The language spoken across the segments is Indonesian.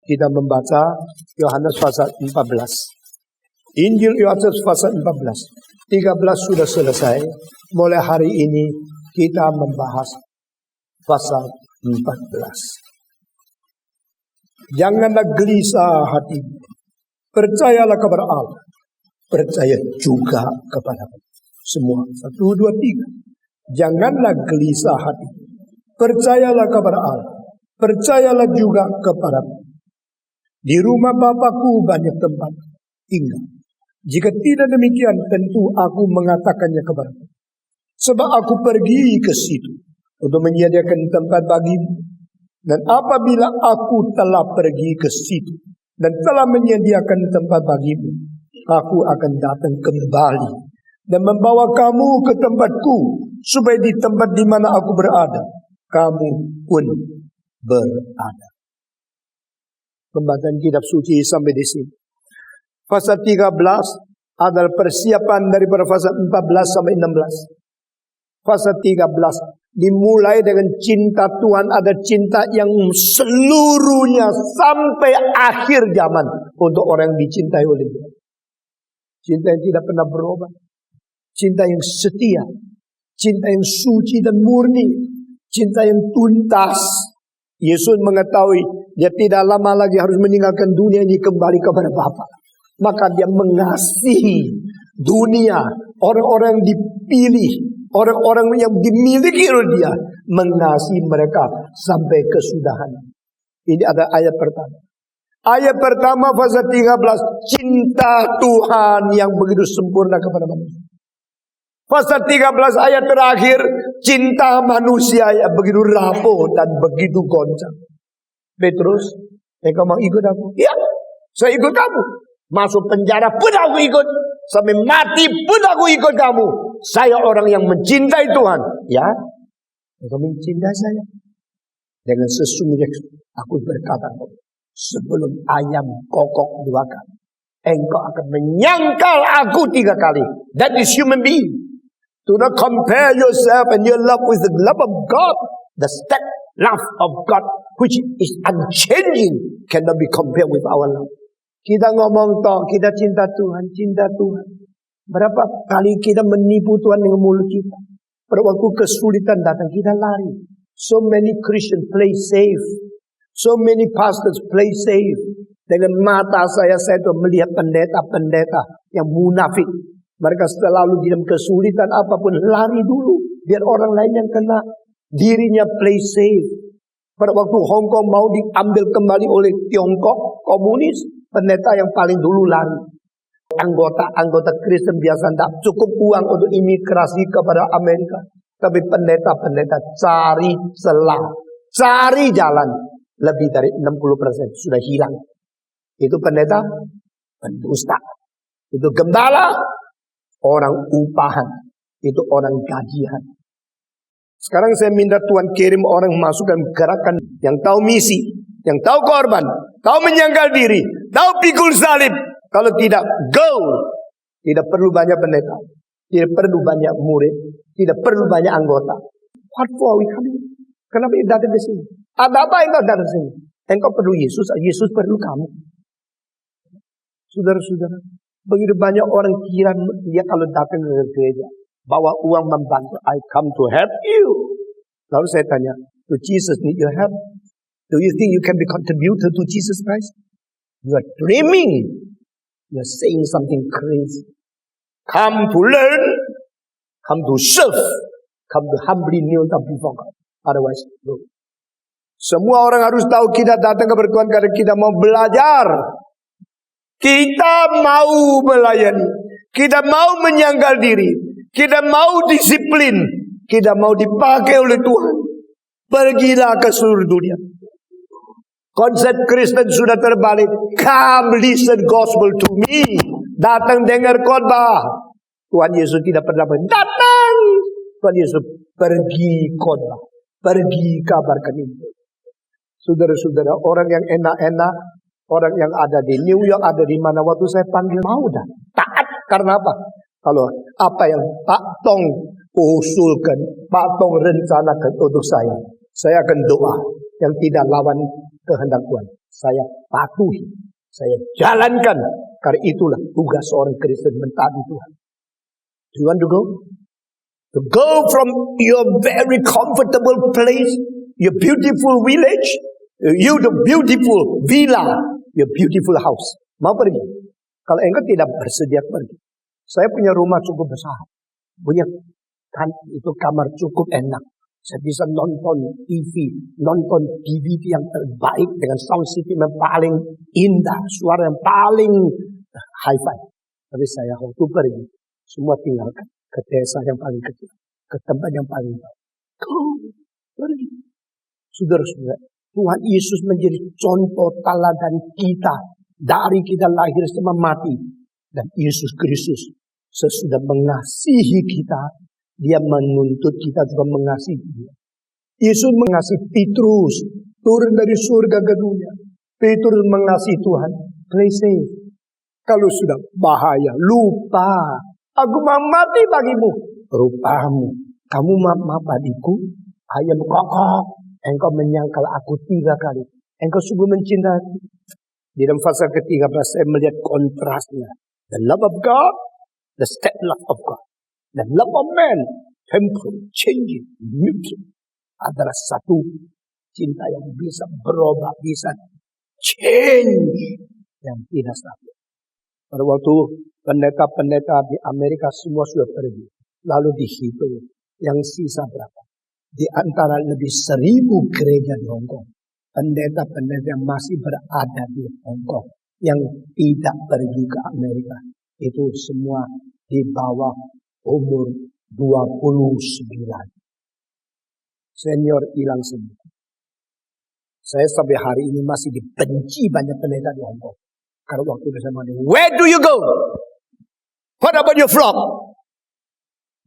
Kita membaca Yohanes pasal 14. Injil Yohanes pasal 14. 13 sudah selesai. Mulai hari ini kita membahas pasal 14. Janganlah gelisah hati. Percayalah kepada Allah. Percaya juga kepada semua. 1, 2, 3. Janganlah gelisah hati. Percayalah kepada Allah. Percayalah juga kepada di rumah Bapakku banyak tempat tinggal. Jika tidak demikian, tentu aku mengatakannya kepadamu. Sebab aku pergi ke situ untuk menyediakan tempat bagimu. Dan apabila aku telah pergi ke situ dan telah menyediakan tempat bagimu, aku akan datang kembali dan membawa kamu ke tempatku, supaya di tempat di mana aku berada, kamu pun berada. Pembacaan kitab suci sampai di sini. Pasal 13 adalah persiapan daripada pasal 14 sampai 16. Pasal 13 dimulai dengan cinta Tuhan, ada cinta yang seluruhnya sampai akhir zaman untuk orang yang dicintai oleh Dia. Cinta yang tidak pernah berubah. Cinta yang setia. Cinta yang suci dan murni. Cinta yang tuntas. Yesus mengetahui Dia tidak lama lagi harus meninggalkan dunia ini kembali kepada Bapa. Maka Dia mengasihi dunia, orang-orang yang dipilih, orang-orang yang dimiliki oleh Dia, mengasihi mereka sampai kesudahan. Ini ada ayat pertama. Ayat pertama pasal 13, cinta Tuhan yang begitu sempurna kepada manusia. Pasal 13 ayat terakhir, cinta manusia yang begitu rapuh dan begitu goncang. Petrus, engkau mau ikut aku? Ya, saya ikut kamu. Masuk penjara pun aku ikut. Sampai mati pun aku ikut kamu. Saya orang yang mencintai Tuhan. Ya, engkau mencintai saya. Dengan sesungguhnya aku berkata, sebelum ayam kokok 2 kali, engkau akan menyangkal aku 3 kali. That is human being. Do not compare yourself and your love with the love of God. The steadfast love of God, which is unchanging, cannot be compared with our love. Kita ngomong toh, kita cinta Tuhan, cinta Tuhan. Berapa kali kita menipu Tuhan dengan mulut kita. Pada waktu kesulitan datang, kita lari. So many Christians play safe. So many pastors play safe. Dengan mata saya tuh melihat pendeta-pendeta yang munafik. Mereka selalu dalam kesulitan apapun lari dulu. Biar orang lain yang kena. Dirinya play safe. Pada waktu Hong Kong mau diambil kembali oleh Tiongkok komunis, pendeta yang paling dulu lari. Anggota Kristen biasa tidak cukup uang untuk imigrasi kepada Amerika. Tapi pendeta-pendeta cari celah, cari jalan. Lebih dari 60% sudah hilang. Itu pendeta pendusta. Itu gembala, orang upahan. Itu orang gajian. Sekarang saya minta Tuhan kirim orang masukkan gerakan yang tahu misi, yang tahu korban, tahu menyangkal diri, tahu pikul salib. Kalau tidak, go. Tidak perlu banyak pendeta, tidak perlu banyak murid, tidak perlu banyak anggota. What for we coming? Kenapa kita datang ke sini? Ada apa engkau datang ke sini? Engkau perlu Yesus, Yesus perlu kamu. Saudara-saudara, begitu banyak orang kira dia kalau datang ke gereja bawa uang membantu. I come to help you. Lalu saya tanya, do Jesus need your help? Do you think you can be contributor to Jesus Christ? You are dreaming. You are saying something crazy. Come to learn. Come to serve. Come to humbly kneel down before God. Otherwise, no. Semua orang harus tahu kita datang kepada Tuhan karena kita mau belajar. Kita mau melayani. Kita mau menyangkal diri. Kita mau disiplin. Kita mau dipakai oleh Tuhan. Pergilah ke seluruh dunia. Konsep Kristen sudah terbalik. Come listen gospel to me. Datang dengar khotbah. Tuhan Yesus tidak pernah datang. Tuhan Yesus pergi khotbah. Pergi kabarkan Injil. Saudara-saudara, orang yang enak-enak, orang yang ada di New York, ada di mana, waktu saya panggil mau dah taat. Karena apa? Kalau apa yang Pak Tong usulkan, Pak Tong rencanakan untuk saya akan doa yang tidak lawan kehendak Tuhan. Saya patuhi, saya jalankan. Karena itulah tugas seorang Kristen mentaati Tuhan. Do you want to go? To go from your very comfortable place, your beautiful village, your beautiful villa, your beautiful house. Mau pergi? Kalau engkau tidak bersedia pergi. Saya punya rumah cukup besar. Punya itu kamar cukup enak. Saya bisa nonton TV, nonton DVD yang terbaik dengan sound system yang paling indah, suara yang paling hi-fi. Tapi saya waktu pergi, semua tinggalkan ke desa yang paling kecil, ke tempat yang paling jauh. Pergi. Saudara-saudara, Tuhan Yesus menjadi contoh teladan kita dari kita lahir sampai mati. Dan Yesus Kristus sesudah mengasihi kita, Dia menuntut kita juga mengasihi Dia. Yesus mengasihi Petrus, turun dari surga ke dunia. Petrus mengasihi Tuhan, play safe. Kalau sudah bahaya, lupa. Aku mau mati bagimu. Rupamu, kamu maaf adikku, ayam kokok. Engkau menyangkal aku 3 kali. Engkau sungguh mencintai. Di dalam pasal ke-13 saya melihat kontrasnya. The love of God, the step love of God. The love of man, temporary, changing, mutual. Adalah satu cinta yang bisa berubah, bisa change. Yang tidak stabil. Pada waktu pendeta-pendeta di Amerika semua sudah pergi. Lalu dihitung yang sisa berapa. Di antara lebih 1.000 gereja di Hong Kong. Pendeta-pendeta yang masih berada di Hong Kong. Yang tidak pergi ke Amerika. Itu semua di bawah umur 29. Senior hilang semua. Saya sampai hari ini masih dibenci banyak pendeta di Hong Kong. Karena waktu bersama dia, where do you go? What about your flock?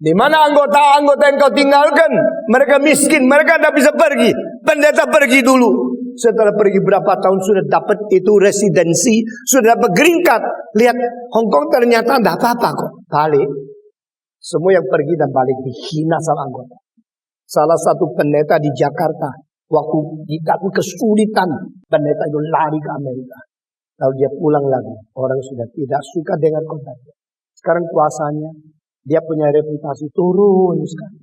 Di mana anggota-anggota yang kau tinggalkan? Mereka miskin, mereka tidak bisa pergi. Pendeta pergi dulu. Setelah pergi berapa tahun sudah dapat itu residensi, sudah dapat green card. Lihat, Hong Kong ternyata tidak apa-apa kok. Balik. Semua yang pergi dan balik dihina sama anggota. Salah satu pendeta di Jakarta, waktu dikatakan kesulitan, pendeta itu lari ke Amerika. Lalu dia pulang lagi. Orang sudah tidak suka dengan kontaknya. Sekarang kuasanya, dia punya reputasi turun sekali.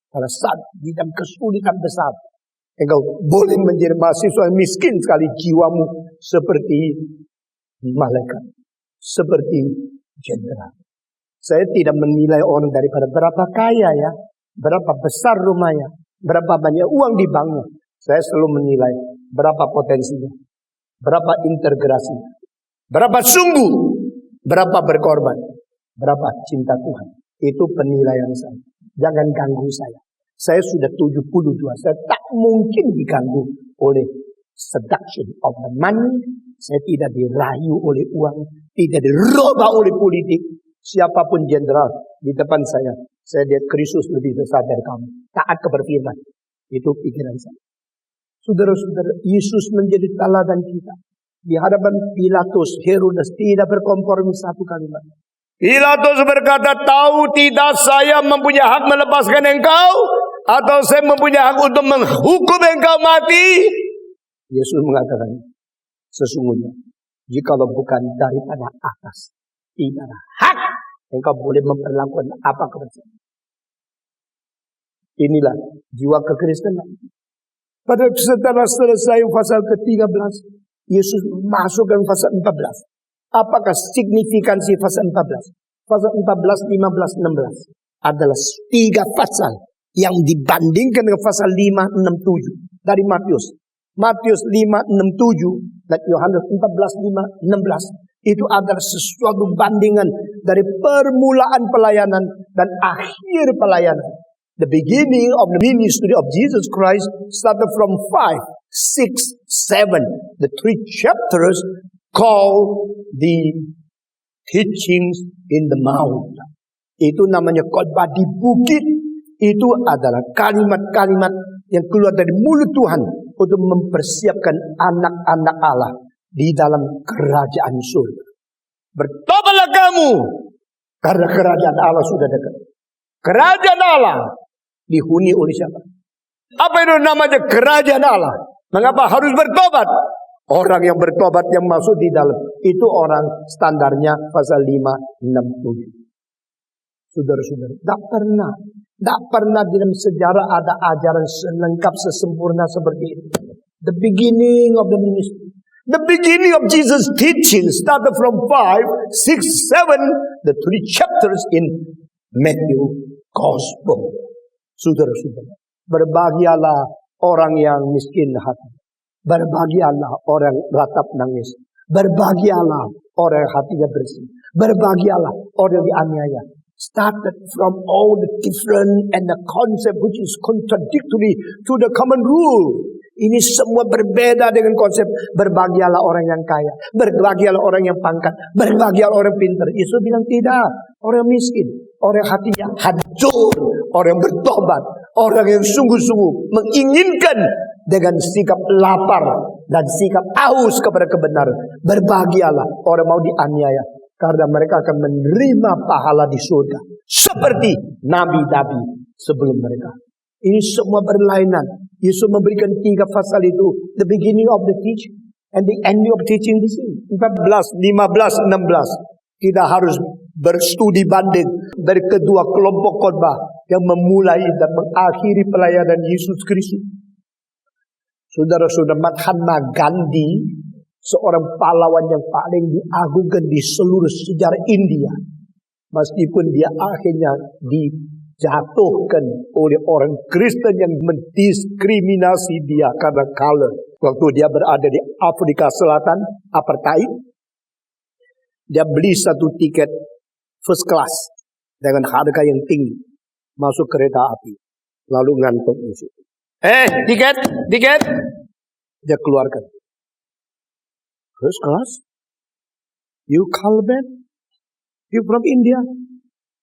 Pada saat di dalam kesulitan besar, engkau boleh menjadi mahasiswa yang miskin sekali, jiwamu seperti malaikat, seperti jenderal. Saya tidak menilai orang daripada berapa kaya ya, berapa besar rumahnya, berapa banyak uang di banknya. Saya selalu menilai berapa potensinya, berapa integrasinya, berapa sungguh, berapa berkorban, berapa cinta Tuhan. Itu penilaian saya. Jangan ganggu saya. Saya sudah 72, saya tak mungkin diganggu oleh seduction of the money. Saya tidak dirayu oleh uang, tidak dirubah oleh politik. Siapapun jenderal di depan saya lihat Kristus lebih besar dari kamu. Taat keberfirman. Itu pikiran saya. Saudara-saudara, Yesus menjadi teladan kita. Di hadapan Pilatus, Herodes tidak berkompromi satu kalimat. Pilatus berkata, tahu tidak saya mempunyai hak melepaskan engkau? Atau saya mempunyai hak untuk menghukum engkau mati? Yesus mengatakan, sesungguhnya, jikalau bukan daripada atas, tidak ada hak engkau boleh memperlakukan apa kepada saya. Inilah jiwa kekristenan. Pada setelah selesai pasal ke-13, Yesus masuk ke pasal 14. Apakah signifikansi pasal 14? Pasal 14, 15, 16 adalah 3 pasal yang dibandingkan dengan pasal 5, 6, 7 dari Matius. Matius 5, 6, 7 dan Yohanes 14, 5, 16 itu adalah sesuatu bandingan dari permulaan pelayanan dan akhir pelayanan. The beginning of the ministry of Jesus Christ started from 5, 6, 7. The 3 chapters called the teachings in the mount. Itu namanya khotbah di bukit. Itu adalah kalimat-kalimat yang keluar dari mulut Tuhan untuk mempersiapkan anak-anak Allah di dalam kerajaan surga. Bertobatlah kamu, karena kerajaan Allah sudah dekat. Kerajaan Allah dihuni oleh siapa? Apa itu namanya kerajaan Allah? Mengapa harus bertobat? Orang yang bertobat yang masuk di dalam itu orang standarnya pasal 5, 6, 7. Saudara-saudara, tidak pernah dalam sejarah ada ajaran selengkap sesempurna seperti itu. The beginning of the ministry, the beginning of Jesus' teaching started from 5, 6, 7, the 3 chapters in Matthew Gospel. Saudara-saudara, berbahagialah orang yang miskin hati. Berbahagialah orang ratap nangis. Berbahagialah orang yang hatinya bersih. Berbahagialah orang yang dianiaya. Started from all the different and the concept which is contradictory to the common rule. Ini semua berbeda dengan konsep berbahagialah orang yang kaya, berbahagialah orang yang pangkat, berbahagialah orang pintar. Yesus bilang tidak. Orang miskin, orang hatinya hancur, orang bertobat, orang yang sungguh-sungguh menginginkan dengan sikap lapar dan sikap haus kepada kebenaran. Berbahagialah orang mau dianiaya, karena mereka akan menerima pahala di surga seperti nabi-nabi sebelum mereka. Ini semua berlainan. Yesus memberikan 3 pasal itu, the beginning of the teaching and the end of teaching di sini. 14, 15, 16. Kita harus berstudi banding dari kedua kelompok khotbah yang memulai dan mengakhiri pelayanan Yesus Kristus. Saudara-saudara, Mahatma Gandhi, seorang pahlawan yang paling diagungkan di seluruh sejarah India. Meskipun dia akhirnya dijatuhkan oleh orang Kristen yang mendiskriminasi dia karena color. Waktu dia berada di Afrika Selatan, apartheid, dia beli satu tiket first class dengan harga yang tinggi, masuk kereta api, lalu ngantuk di situ. Tiket, dia keluarkan. First class? You colored? You from India?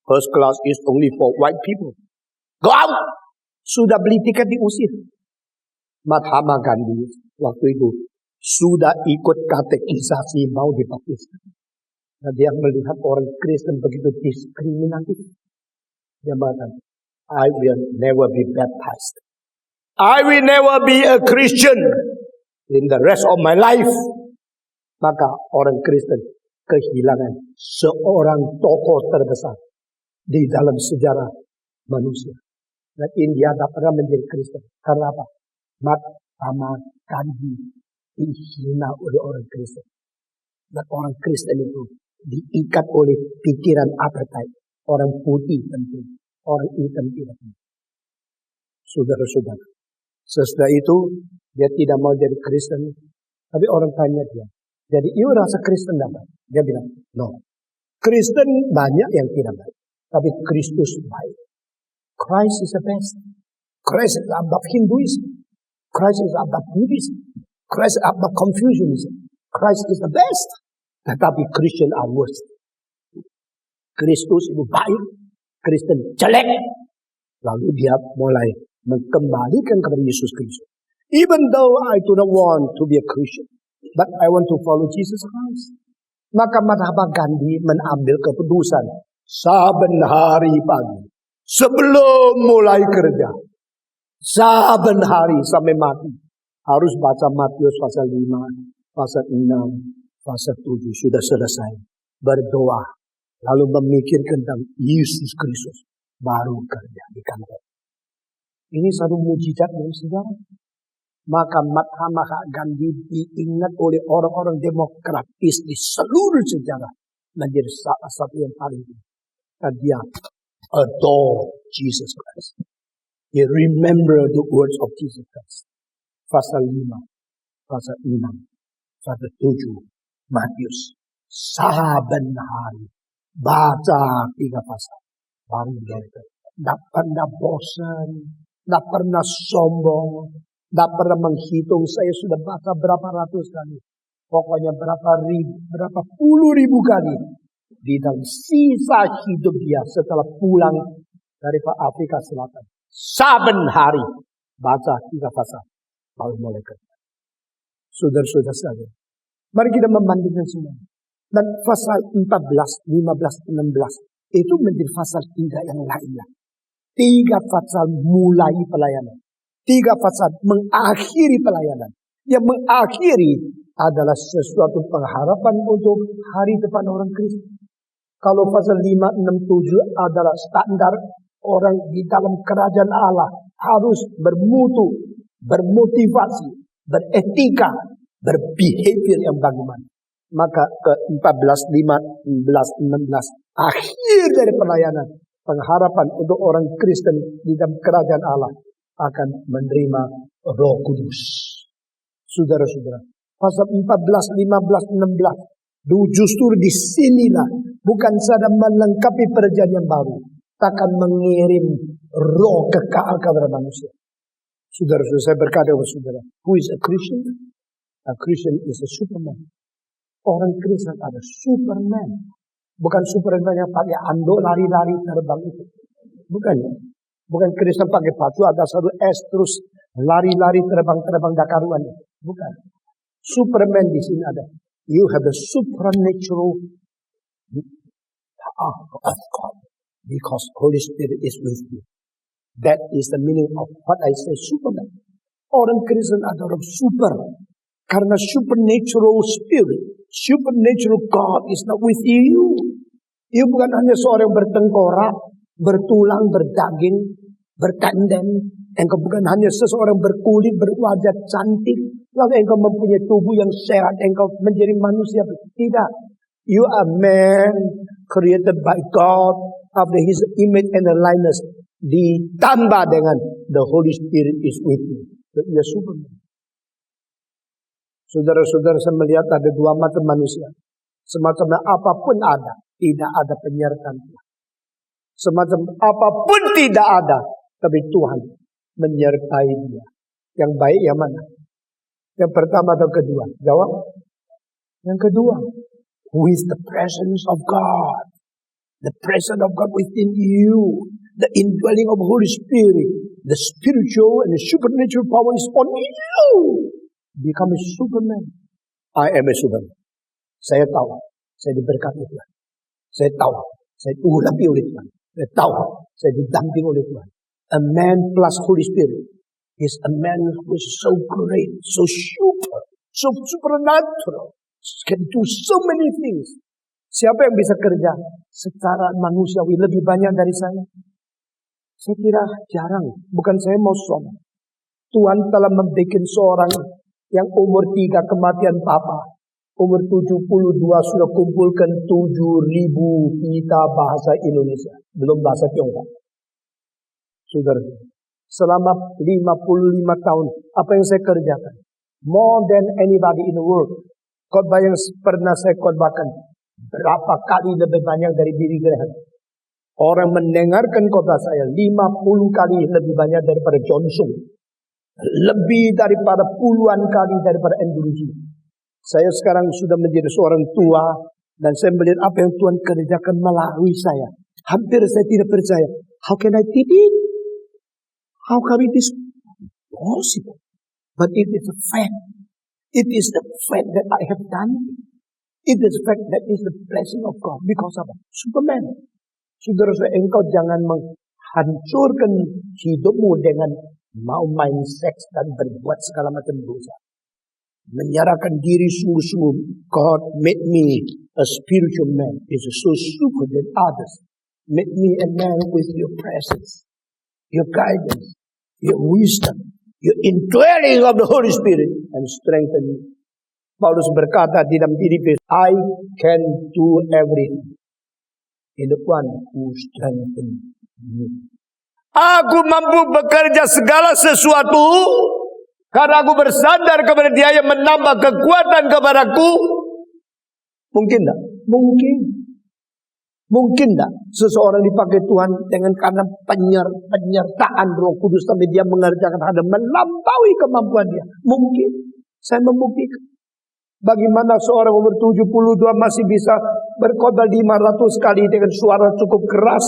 First class is only for white people. Go out! Sudah beli tiket diusir. Mahatma Gandhi waktu itu sudah ikut katekisasi mau dibaptiskan. Nah, dia melihat orang Kristen begitu diskriminatif. Dia mengatakan, I will never be baptized. I will never be a Christian in the rest of my life. Maka orang Kristen kehilangan seorang tokoh terbesar di dalam sejarah manusia. Dan India tak pernah menjadi Kristen. Karena apa? Mahatma Gandhi dihina oleh orang Kristen. Dan orang Kristen itu diikat oleh pikiran apartheid. Orang putih penting, orang hitam tidak penting. Saudara-saudara, sesudah itu dia tidak mau jadi Kristen. Tapi orang tanya dia, jadi you rasa Kristen dapat? Dia bilang, no. Kristen banyak yang tidak baik. Tapi Kristus baik. Christ is the best. Christ is above Hinduism. Christ is above Buddhism. Christ is above Confucianism. Christ is the best. Tetapi Christian are worst. Kristus itu baik. Kristen jelek. Lalu dia mulai mengembalikan kepada Yesus Kristus. Even though I do not want to be a Christian, but I want to follow Jesus Christ. Maka Mahatma Gandhi mengambil keputusan saben hari pagi sebelum mulai kerja, saben hari sampai mati harus baca Matius pasal 5, pasal 6, pasal 7 sudah selesai. Berdoa lalu memikirkan tentang Yesus Kristus baru kerja di kantor. Ini satu mujizat dalam sejarah. Maka Mahatma Gandhi diingat oleh orang-orang demokratis di seluruh sejarah menjadi salah satu yang paling tinggi. Dan dia adore Jesus Christ. He remember the words of Jesus Christ. Pasal 5, pasal 6, pasal 7, Matius. Saben hari baca 3 pasal. Baru mereka. Tak pernah bosan, tak pernah sombong. Tak pernah menghitung, saya sudah baca berapa ratus kali. Pokoknya berapa puluh ribu kali. Di dalam sisa hidup dia setelah pulang dari Afrika Selatan. Saben hari baca 3 pasal. Baru mulai kerja. Saudara-saudara sekalian, mari kita membandingkan semua. Dan pasal 14, 15, 16 itu menjadi pasal 3 yang lainnya. 3 pasal mulai pelayanan. 3 pasal mengakhiri pelayanan. Yang mengakhiri adalah sesuatu pengharapan untuk hari depan orang Kristen. Kalau pasal 5, 6, 7 adalah standar orang di dalam kerajaan Allah harus bermutu, bermotivasi, beretika, berbehavior yang bagaimana. Maka ke-14, 15, 16 akhir dari pelayanan, pengharapan untuk orang Kristen di dalam kerajaan Allah akan menerima Roh Kudus. Saudara-saudara, pasal 14, 15, 16 justru disinilah bukan saja melengkapi perjanjian baru, akan mengirim roh kekal kepada manusia. Saudara-saudara, saya berkata kepada saudara, who is a Christian? A Christian is a Superman. Orang Kristen ada Superman. Bukan Superman yang pakai anduk lari-lari terbang itu. Bukan. Bukan Kristen pakai baju ada satu S terus lari-lari terbang dakaruan. Bukan. Superman di sini ada. You have the supernatural power of God. Because Holy Spirit is with you. That is the meaning of what I say Superman. Orang Kristen ada orang super. Karena supernatural spirit, supernatural God is not with you. You bukan hanya seorang yang bertengkorak, bertulang, berdaging, bertandem. Engkau bukan hanya seseorang berkulit, berwajah cantik. Lalu engkau mempunyai tubuh yang sehat, engkau menjadi manusia. Tidak. You are man created by God after His image and likeness. Ditambah dengan the Holy Spirit is with you. You are Superman. Saudara-saudara, saya melihat ada dua macam manusia. Semacam apapun ada, tidak ada penyertaan Tuhan. Semacam apapun tidak ada, tapi Tuhan menyertai dia. Yang baik yang mana? Yang pertama atau kedua? Jawab. Yang kedua. Who is the presence of God? The presence of God within you. The indwelling of Holy Spirit. The spiritual and the supernatural power is on you. Become a Superman. I am a Superman. Saya tahu. Saya diberkati Tuhan. Saya tahu. Saya diurapi oleh Tuhan. Saya tahu. Saya didamping oleh Tuhan. A man plus Holy Spirit is a man who is so great, so super, so supernatural, can do so many things. Siapa yang bisa kerja secara manusiawi lebih banyak dari saya? Saya kira jarang. Bukan saya mau sombong. Tuhan telah membuat seorang yang umur 3 kematian papa, umur 72 sudah kumpulkan 7.000 pita bahasa Indonesia, belum bahasa Tiongkok. Saudara, selama 55 tahun, apa yang saya kerjakan? More than anybody in the world. Khotbah yang pernah saya khotbahkan, berapa kali lebih banyak dari Billy Graham. Orang mendengarkan khotbah saya 50 kali lebih banyak daripada Johnson. Lebih daripada puluhan kali daripada Andrew G. Saya sekarang sudah menjadi seorang tua dan saya melihat apa yang Tuhan kerjakan melalui saya. Hampir saya tidak percaya. How can I did it? How come it is possible? But it is a fact. It is the fact that I have done it. It is the fact that is the blessing of God. Because of Superman. Saudara-saudara, engkau jangan menghancurkan hidupmu dengan mau main seks dan berbuat segala macam dosa. Menyerahkan diri sungguh-sungguh. God made me a spiritual man. Is so super than others. Make me a man with your presence, your guidance, your wisdom, your indwelling of the Holy Spirit, and strengthen me. Paulus berkata di dalam Filipi, I can do everything in the one who strengthens me. Aku mampu bekerja segala sesuatu karena aku bersandar kepada Dia yang menambah kekuatan kepadaku. Mungkin tak? Mungkin. Mungkin tak seseorang dipakai Tuhan dengan karena penyertaan Roh Kudus sampai dia mengerjakan hal melampaui kemampuan dia? Mungkin. Saya membuktikan. Bagaimana seorang umur 72 masih bisa berkhotbah 500 kali dengan suara cukup keras?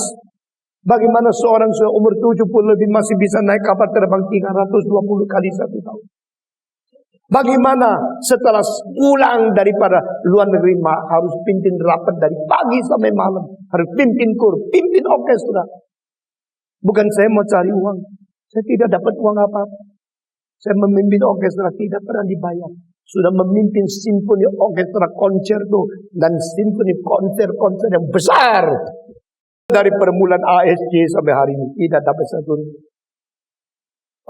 Bagaimana seorang umur 70 lebih masih bisa naik kapal terbang 320 kali satu tahun? Bagaimana setelah pulang daripada luar negeri harus pimpin rapat dari pagi sampai malam, harus pimpin kur, pimpin orkestra. Bukan saya mau cari uang, saya tidak dapat uang apa-apa. Saya memimpin orkestra tidak pernah dibayar. Sudah memimpin simfoni orkestra konserto dan simfoni konser-konser yang besar. Dari permulaan ASJ sampai hari ini tidak dapat satu.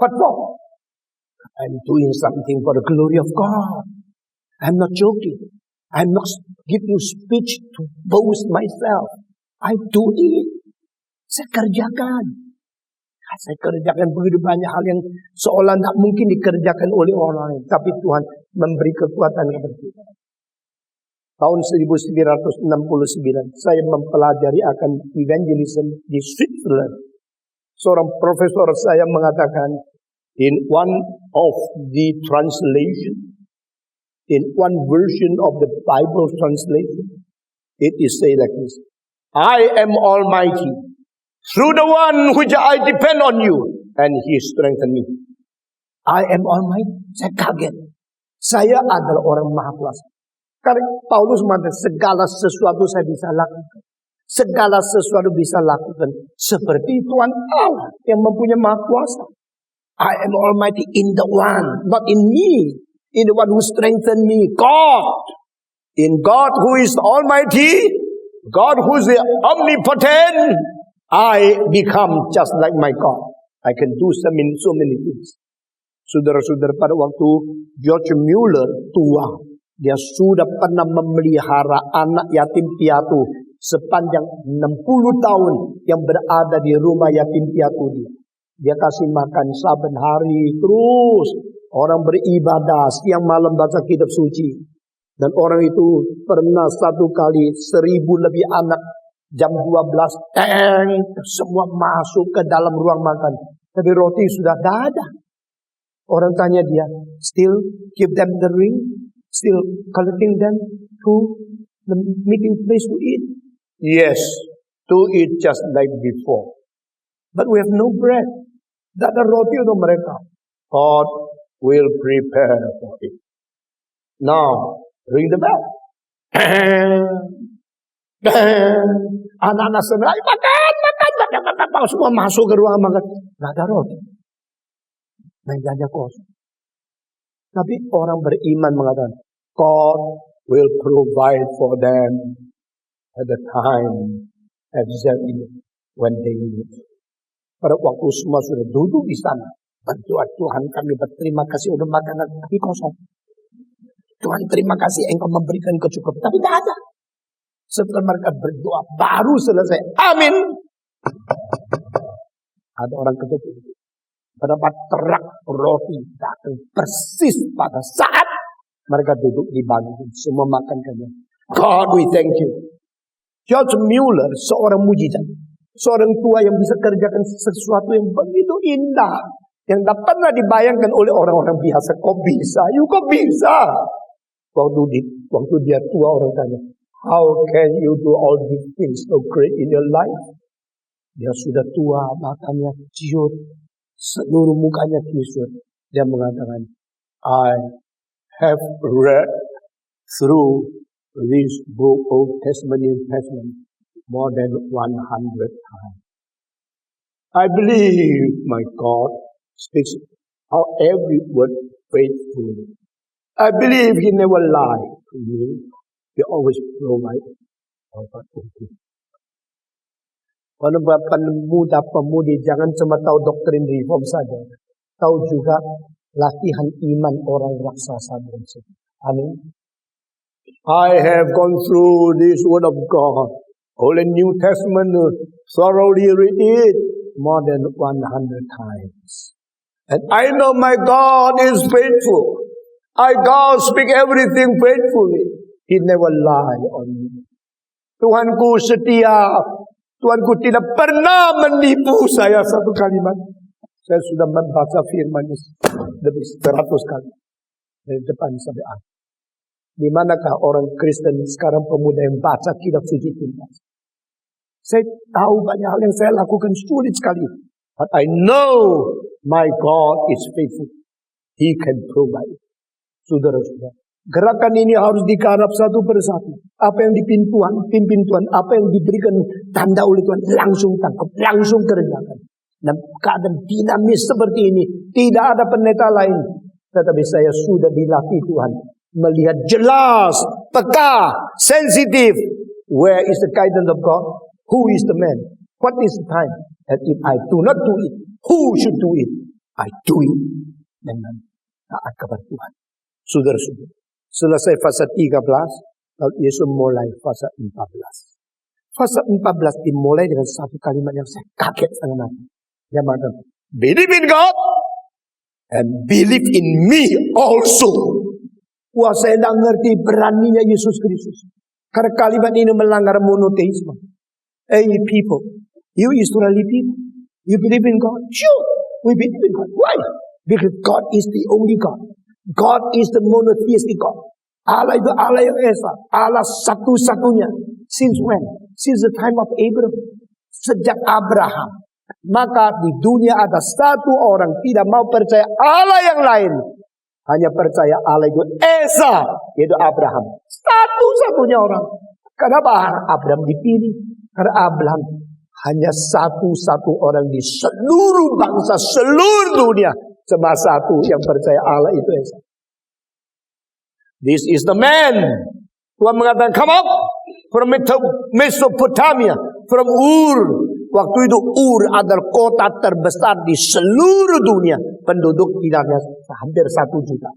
What for? I'm doing something for the glory of God. I'm not joking. I'm not giving speech to boast myself. I do it. Saya kerjakan. Saya kerjakan begitu banyak hal yang seolah tidak mungkin dikerjakan oleh orang lain. Tapi Tuhan memberi kekuatan kepada kita. Tahun 1969, saya mempelajari akan evangelism di Switzerland. Seorang profesor saya mengatakan, in one of the translation, in one version of the Bible translation, it is said like this, I am Almighty, through the one which I depend on you, and He strengthened me. I am Almighty. Saya kaget. Saya adalah orang Maha Kuasa. Karena Paulus mengatakan segala sesuatu saya bisa lakukan. Segala sesuatu bisa lakukan. Seperti Tuhan Allah yang mempunyai Maha Kuasa. I am Almighty in the one, not in me. In the one who strengthened me. God. In God who is Almighty. God who is omnipotent. I become just like my God. I can do so many things. Saudara-saudara, pada waktu George Mueller tua, dia sudah pernah memelihara anak yatim piatu sepanjang 60 tahun yang berada di rumah yatim piatu dia. Dia kasih makan saben hari terus. Orang beribadah siang malam baca kitab suci. Dan orang itu pernah satu kali 1000 lebih anak jam 12 semua masuk ke dalam ruang makan. Tapi roti sudah tidak ada. Orang tanya dia, still give them the ring? Still collecting them to the meeting place to eat? Yes, to eat just like before. But we have no bread. Tidak ada roti untuk mereka. God will prepare for it. Now, ring the bell. Anak-anak senang, makan. Semua masuk ke ruang makan. Tidak ada roti. Mejanya kosong. Tapi orang beriman mengatakan, God will provide for them at the time exactly when they need. Pada waktu semua sudah duduk di sana, berdoa, Tuhan kami berterima kasih untuk makanan, tapi kosong. Tuhan terima kasih engkau memberikan kecukupan, tapi tidak ada. Setelah mereka berdoa, baru selesai. Amin. Ada orang ketuk. Berapa terak roti datang persis pada saat mereka duduk di bangku. Semua makan kami. God, we thank you. George Mueller, seorang mujizat. Seorang tua yang bisa kerjakan sesuatu yang begitu indah. Yang tak pernah dibayangkan oleh orang-orang biasa. Kok bisa? Kok bisa? Waktu dia tua orang tanya, how can you do all these things so great in your life? Dia sudah tua, matanya ciut. Seluruh mukanya kisut. Dia mengatakan, I have read through this book, Old Testament, New Testament, more than 100 times. I believe my God speaks out every word faithfully. I believe He never lied to me. He always provides for me. Kalau pemuda-pemudi jangan cuma tahu doktrin reform saja. Tahu juga latihan iman orang raksasa. Amin. I have gone through this word of God. Old and New Testament, thoroughly read it more than 100 times. And I know my God is faithful. God speak everything faithfully. He never lie on me. Tuhanku setia. Tuhanku tidak pernah menipu saya satu kalimat. Saya sudah membaca firman lebih 100 kali. Dari depan sampai akhir. Di manakah orang Kristen sekarang pemuda yang baca kitab suci tuntas? Saya tahu banyak hal yang saya lakukan sulit sekali. But I know my God is faithful. He can provide. Saudara-saudara. Gerakan ini harus digarap satu persatu. Apa yang pimpin Tuhan, apa yang diberikan tanda oleh Tuhan, langsung tangkap, langsung kerjakan. Dan keadaan dinamis seperti ini, tidak ada pendeta lain. Tetapi saya sudah dilatih Tuhan, melihat jelas, peka, sensitif. Where is the guidance of God? Who is the man? What is the time? And if I do not do it, who should do it? I do it dengan taat kepada Tuhan. Saudara-saudara, selesai fase 13, lalu Yesus mulai fase 14. Fase 14 dimulai dengan satu kalimat yang saya kaget sangat. Dia mengatakan, believe in God and believe in me also. Wah, saya tidak ngerti beraninya Yesus Kristus. Karena kalimat ini melanggar monoteisme. Hey people, you Israeli people, you believe in God? Sure, we believe in God. Why? Because God is the only God. God is the monotheistic God. Allah itu Allah yang esa, Allah satu-satunya. Since when? Since the time of Abraham. Sejak Abraham. Maka di dunia ada satu orang tidak mau percaya Allah yang lain. Hanya percaya Allah itu esa, yaitu Abraham. Satu-satunya orang. Kenapa Abraham dipilih? Karena Abraham hanya satu-satu orang di seluruh bangsa, seluruh dunia. Cuma satu yang percaya Allah itu esa. This is the man. Tuhan mengatakan, come up from Mesopotamia, from Ur. Waktu itu Ur adalah kota terbesar di seluruh dunia. Penduduk tidaknya hampir 1 juta.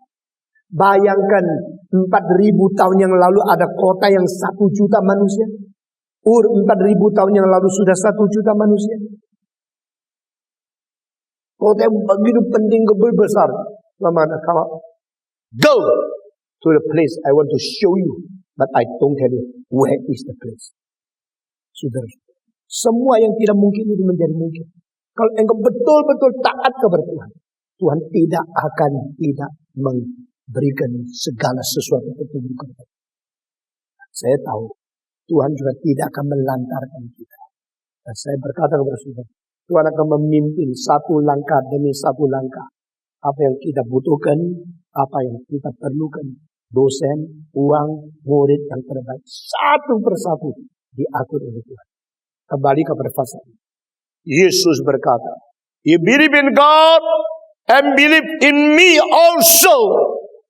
Bayangkan 4.000 tahun yang lalu ada kota yang 1 juta manusia. Ur 4.000 tahun yang lalu sudah 1 juta manusia. Kota yang begitu penting besar. Bagaimana? Come up. Go to the place I want to show you. But I don't tell you where is the place. Saudara, semua yang tidak mungkin itu menjadi mungkin. Kalau engkau betul-betul taat kepada Tuhan, Tuhan tidak akan tidak memberikan segala sesuatu petunjuk kepada kita. Saya tahu Tuhan juga tidak akan melantarkan kita. Dan saya berkata kepada saudara, Tuhan akan memimpin satu langkah demi satu langkah. Apa yang kita butuhkan, apa yang kita perlukan. Dosen, uang, murid yang terbaik. Satu persatu diatur oleh Tuhan. Kembali kepada fase ini. Yesus berkata, you believe in God and believe in me also.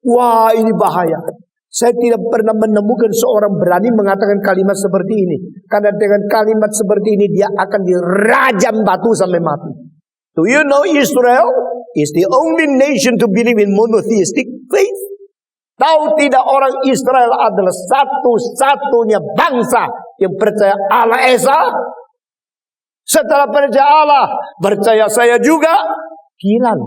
Wah, ini bahaya. Saya tidak pernah menemukan seorang berani mengatakan kalimat seperti ini. Karena dengan kalimat seperti ini dia akan dirajam batu sampai mati. Do you know Israel is the only nation to believe in monotheistic faith? Tahu tidak orang Israel adalah satu-satunya bangsa yang percaya Allah Esa? Setelah percaya Allah, percaya saya juga hilang.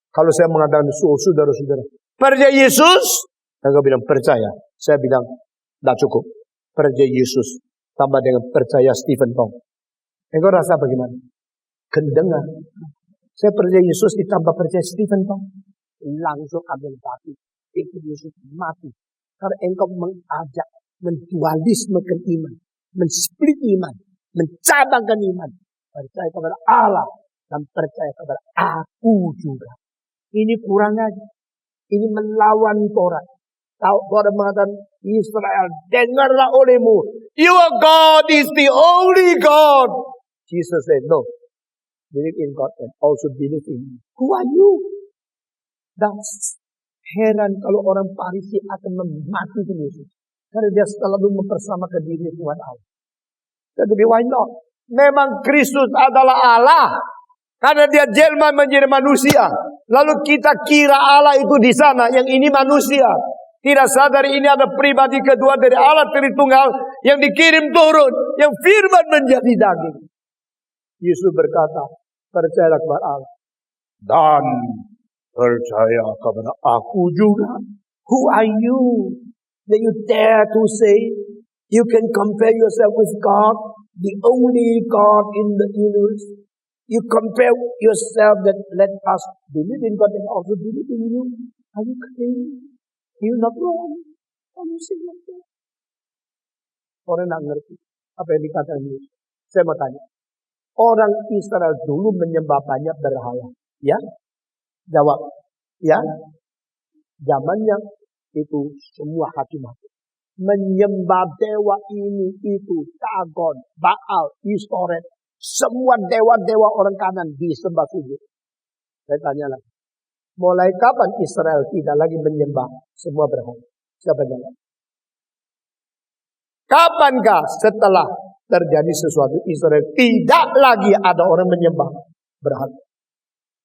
Kalau saya mengatakan saudara-saudara, percaya Yesus, mereka bilang percaya. Saya bilang, tidak cukup. Percaya Yesus, tambah dengan percaya Stephen Tong. Engkau rasa bagaimana? Kendengar. Saya percaya Yesus ditambah percaya Stephen Tong. Langsung ambil batu. Itu Yesus mati. Karena engkau mengajak, mendualismekan iman, mensplit iman, mencabangkan iman. Percaya kepada Allah dan percaya kepada aku juga. Ini kurang aja. Ini melawan Torah. Tahu Torah mengatakan Israel, dengarlah olehmu. Your God is the only God. Jesus said, no. Believe in God and also believe in me. Who are you? That's heran kalau orang Farisi akan mematikan Yesus. Karena dia selalu mempersamakan diri Tuhan Allah. Tetapi why not? Memang Kristus adalah Allah. Karena dia jelma menjadi manusia. Lalu kita kira Allah itu di sana. Yang ini manusia. Tidak sadar ini ada pribadi kedua dari Allah Tritunggal. Yang dikirim turun. Yang firman menjadi daging. Yesus berkata, percayalah kepada Allah. Dan percaya kepada aku juga. Who are you? That you dare to say you can compare yourself with God, the only God in the universe. You compare yourself that let us believe in God and also believe in you. Are you crazy? Are you not wrong? Are you saying like that? Orang tidak ngerti apa yang dikatakan Yesus. Saya mau tanya. Orang Israel dulu menyembah banyak berhala. Ya? Jawab. Ya? Zamannya itu semua hakim-hakim. Menyembah dewa ini, itu, Dagon, Baal, Istoret. Semua dewa-dewa orang kanan disembah sujud. Saya tanya lagi. Mulai kapan Israel tidak lagi menyembah semua berhala? Siapa jawab? Kapankah setelah terjadi sesuatu Israel tidak lagi ada orang menyembah berhala?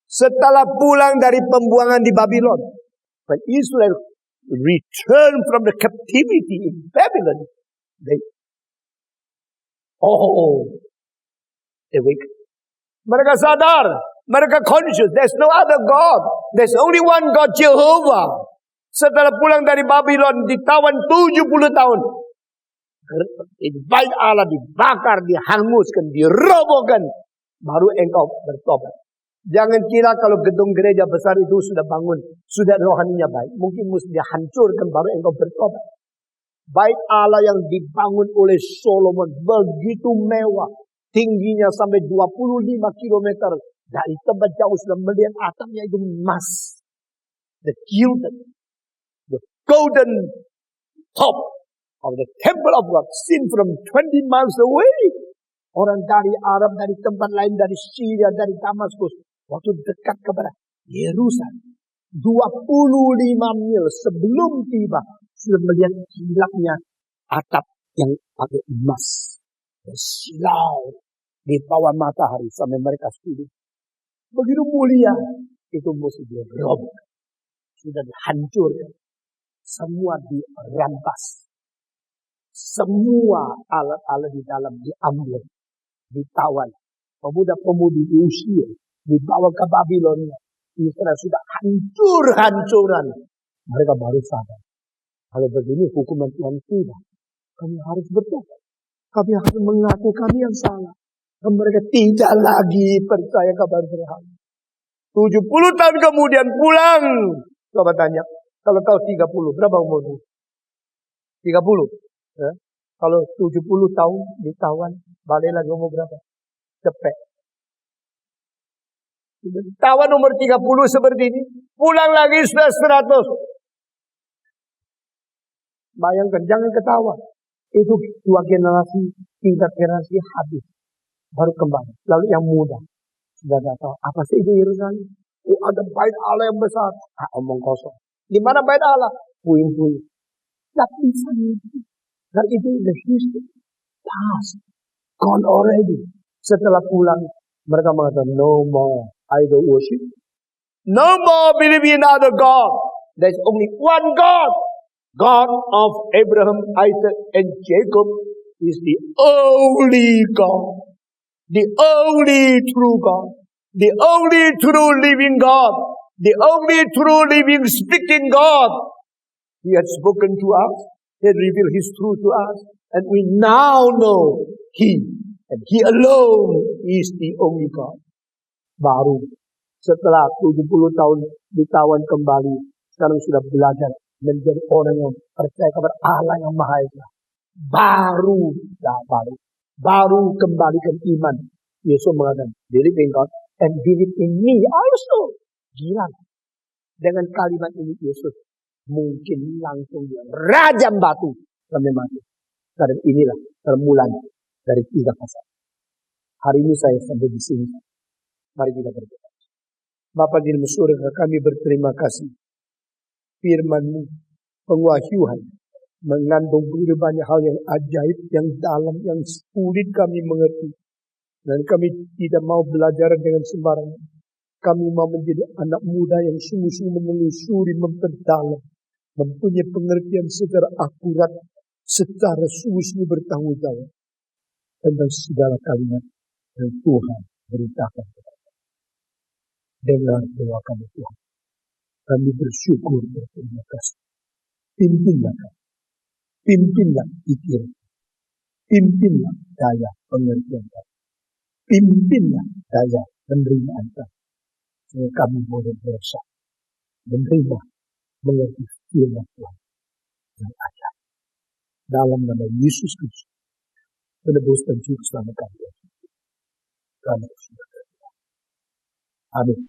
Setelah pulang dari pembuangan di Babylon, when Israel returned from the captivity in Babylon, they awake. Mereka sadar, mereka conscious, there's no other God. There's only one God, Jehovah. Setelah pulang dari Babylon, ditawan 70 tahun. Bait Allah dibakar, dihanguskan, dirobohkan. Baru engkau bertobat. Jangan kira kalau gedung gereja besar itu sudah bangun, sudah rohaninya baik. Mungkin mesti dihancurkan baru engkau bertobat. Bait Allah yang dibangun oleh Solomon begitu mewah. Tingginya sampai 25 kilometer. Dari tempat jauh sudah melihat atapnya itu emas. The gilded, the golden top of the temple of God. Seen from 20 miles away. Orang dari Arab, dari tempat lain, dari Syria, dari Damaskus. Waktu dekat kepada Yerusalem. 25 mil sebelum tiba. Sudah melihat kilapnya atap yang pakai emas. Silau di bawah matahari sampai mereka setuju. Begitu mulia. Itu mesti diroboh. Sudah dihancurkan. Semua dirampas. Semua alat-alat di dalam diambil. Ditawan. Pemuda-pemudi di usia. Dibawa ke Babylon. Israel sudah hancur-hancuran. Mereka baru sadar. Kalau begini hukuman Tuhan tidak. Kami harus bertobat. Kami harus mengaku kami yang salah. Dan mereka tidak lagi percaya kabar berhala. 70 tahun kemudian pulang. Coba tanya. Kalau kau 30, berapa umurmu? 30. Ya? Kalau 70 tahun ditawan, balik lagi umur berapa? Cepet. Tawan umur 30 seperti ini. Pulang lagi sudah 100. Bayangkan, jangan ketawa. Itu 2 generasi, 3 generasi habis. Baru kembali. Lalu yang muda. Sudah tidak tahu. Apa sih itu Yerusalem? Oh, ada bait Allah yang besar. Omong kosong. Di mana bait Allah? Puing-puing. Tidak bisa itu. Dan itu the history. Past. Gone already. Setelah pulang, mereka mengatakan, no more idol worship. No more believing in other God. There's only one God. God of Abraham, Isaac, and Jacob is the only God. The only true God. The only true living God. The only true living speaking God. He had spoken to us. He had revealed His truth to us. And we now know He. And He alone is the only God. Baru setelah 70 tahun ditawan kembali. Sekarang sudah belajar menjadi orang yang percaya kepada Allah yang Maha Esa. Baru kembalikan iman. Yesus mengatakan, believe in God and believe in me also. Gila. Dengan kalimat ini Yesus mungkin langsung dia rajam batu sampai mati. Karena inilah permulaan dari 3 pasal. Hari ini saya sampai di sini. Mari kita berdoa. Bapa di dalam surga, kami berterima kasih. Firman-Mu, pengwahyuan, mengandung begitu banyak hal yang ajaib, yang dalam, yang sulit kami mengerti. Dan kami tidak mau belajar dengan sembarangan. Kami mau menjadi anak muda yang sungguh-sungguh menelusuri, memperdalam, mempunyai pengertian secara akurat, secara sungguh-sungguh bertanggung jawab tentang segala kalimat yang Tuhan beritakan kepada kami. Dengar doa kami Tuhan. Kami bersyukur dan terima kasih. Pimpinlah kami. Pimpinlah pikiran. Pimpinlah daya pengertian kami. Pimpinlah daya penerimaan kami. Sehingga kami boleh berusaha menerima, mengerti firman Tuhan yang ada. Dalam nama Yesus Kristus, penebus dan juru selamat kami. Kami bersyukur. Amin.